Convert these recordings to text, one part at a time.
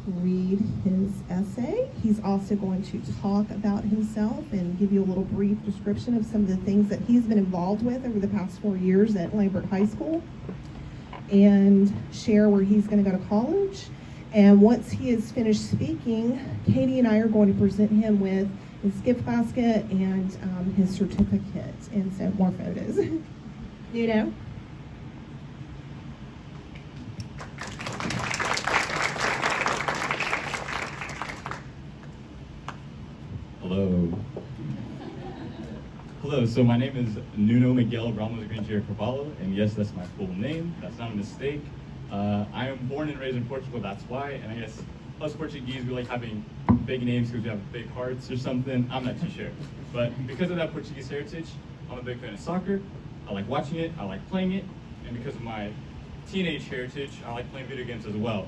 read his essay. He's also going to talk about himself and give you a little brief description of some of the things that he's been involved with over the past 4 years at Lambert High School, and share where he's going to go to college. And once he is finished speaking, Katie and I are going to present him with his gift basket and his certificate, and so more photos. Nuno? Hello. Hello, so my name is Nuno Miguel Ramos Carvalho, and yes, that's my full name. That's not a mistake. I am born and raised in Portugal, that's why, and I guess us Portuguese, we like having big names because we have big hearts or something. I'm not too sure. But because of that Portuguese heritage, I'm a big fan of soccer. I like watching it, I like playing it, and because of my teenage heritage, I like playing video games as well.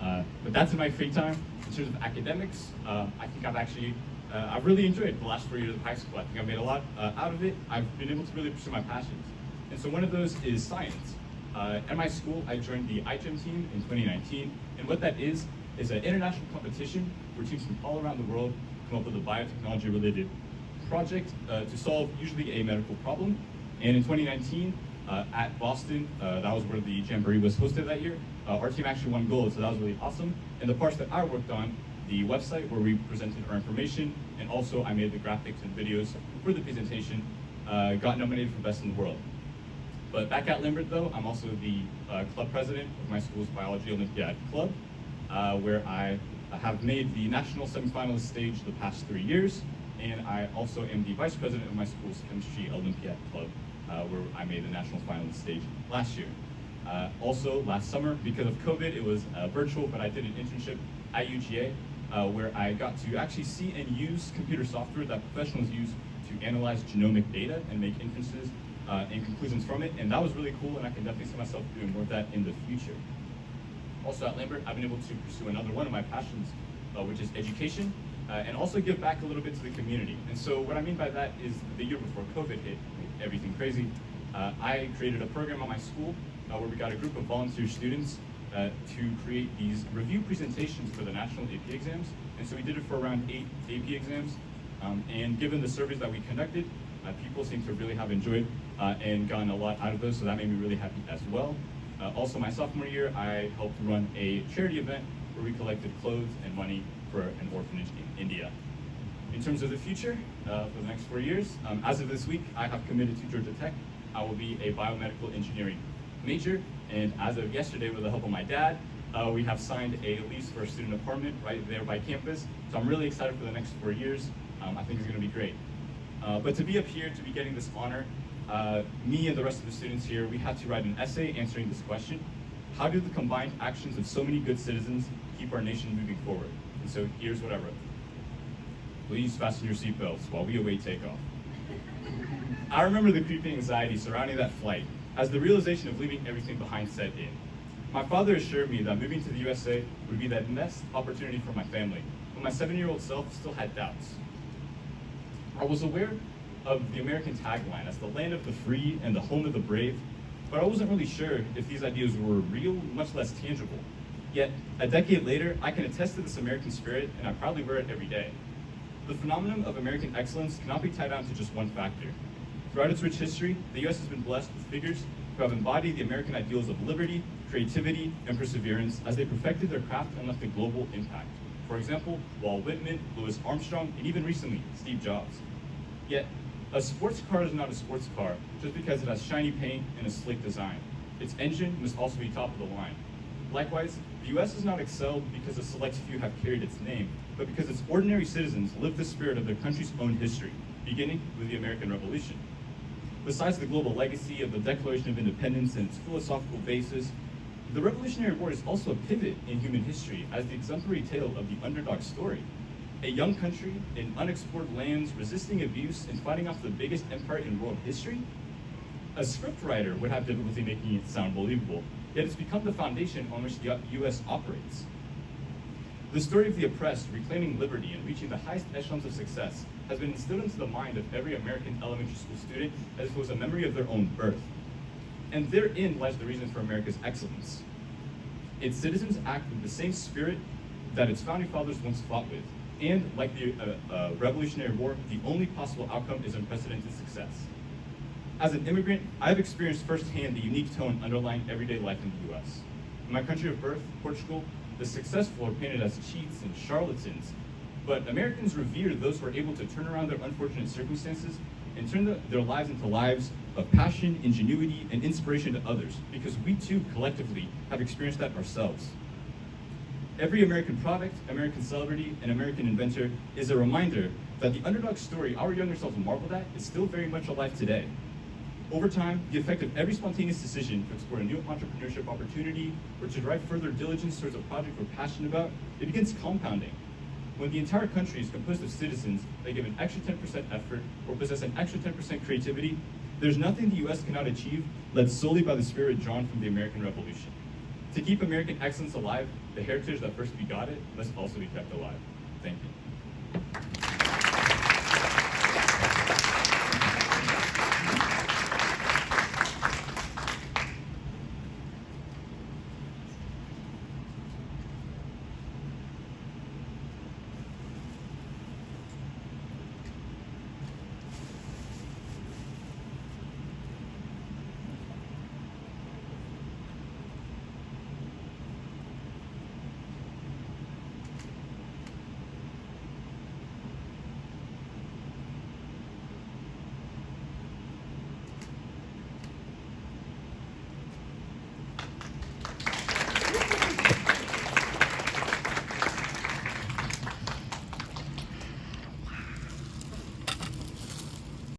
But that's in my free time. In terms of academics, I think I've really enjoyed the last 4 years of high school. I think I've made a lot out of it. I've been able to really pursue my passions. And so one of those is science. At my school, I joined the iGEM team in 2019. And what that is an international competition where teams from all around the world come up with a biotechnology-related project to solve usually a medical problem. And in 2019, at Boston, that was where the Jamboree was hosted that year, our team actually won gold, so that was really awesome. And the parts that I worked on, the website where we presented our information, and also I made the graphics and videos for the presentation, got nominated for Best in the World. But back at Lambert though, I'm also the club president of my school's Biology Olympiad Club, where I have made the national semifinalist stage the past 3 years, and I also am the vice president of my school's Chemistry Olympiad Club, where I made the national finalist stage last year. Also last summer, because of COVID, it was virtual, but I did an internship at UGA, where I got to actually see and use computer software that professionals use to analyze genomic data and make inferences and conclusions from it, and that was really cool, and I can definitely see myself doing more of that in the future. Also at Lambert, I've been able to pursue another one of my passions, which is education, and also give back a little bit to the community. And so what I mean by that is the year before COVID hit, everything crazy, I created a program at my school where we got a group of volunteer students to create these review presentations for the national AP exams. And so we did it for around 8 AP exams. And given the surveys that we conducted, people seem to really have enjoyed and gotten a lot out of those, so that made me really happy as well. Also, my sophomore year, I helped run a charity event where we collected clothes and money for an orphanage in India. In terms of the future, for the next 4 years, as of this week, I have committed to Georgia Tech. I will be a biomedical engineering major, and as of yesterday, with the help of my dad, we have signed a lease for a student apartment right there by campus. So I'm really excited for the next 4 years. I think it's going to be great. But to be up here, to be getting this honor, me and the rest of the students here, we had to write an essay answering this question: how do the combined actions of so many good citizens keep our nation moving forward? And so here's what I wrote. Please fasten your seatbelts while we await takeoff. I remember the creeping anxiety surrounding that flight as the realization of leaving everything behind set in. My father assured me that moving to the USA would be the best opportunity for my family, but my 7-year-old self still had doubts. I was aware of the American tagline as the land of the free and the home of the brave, but I wasn't really sure if these ideas were real, much less tangible. Yet, a decade later, I can attest to this American spirit, and I proudly wear it every day. The phenomenon of American excellence cannot be tied down to just one factor. Throughout its rich history, the U.S. has been blessed with figures who have embodied the American ideals of liberty, creativity, and perseverance as they perfected their craft and left a global impact. For example, Walt Whitman, Louis Armstrong, and even recently, Steve Jobs. Yet, a sports car is not a sports car just because it has shiny paint and a slick design. Its engine must also be top of the line. Likewise, the U.S. has not excelled because a select few have carried its name, but because its ordinary citizens live the spirit of their country's own history, beginning with the American Revolution. Besides the global legacy of the Declaration of Independence and its philosophical basis, the Revolutionary War is also a pivot in human history as the exemplary tale of the underdog story. A young country in unexplored lands resisting abuse and fighting off the biggest empire in world history? A scriptwriter would have difficulty making it sound believable, yet it's become the foundation on which the U.S. operates. The story of the oppressed reclaiming liberty and reaching the highest echelons of success has been instilled into the mind of every American elementary school student as if it was a memory of their own birth. And therein lies the reason for America's excellence. Its citizens act with the same spirit that its founding fathers once fought with. And like the Revolutionary War, the only possible outcome is unprecedented success. As an immigrant, I've experienced firsthand the unique tone underlying everyday life in the US. In my country of birth, Portugal, the successful are painted as cheats and charlatans, but Americans revere those who are able to turn around their unfortunate circumstances and turn their lives into lives of passion, ingenuity, and inspiration to others, because we too collectively have experienced that ourselves. Every American product, American celebrity, and American inventor is a reminder that the underdog story our younger selves marveled at is still very much alive today. Over time, the effect of every spontaneous decision to explore a new entrepreneurship opportunity or to drive further diligence towards a project we're passionate about, it begins compounding. When the entire country is composed of citizens that give an extra 10% effort or possess an extra 10% creativity, there's nothing the US cannot achieve led solely by the spirit drawn from the American Revolution. To keep American excellence alive, the heritage that first begot it must also be kept alive. Thank you.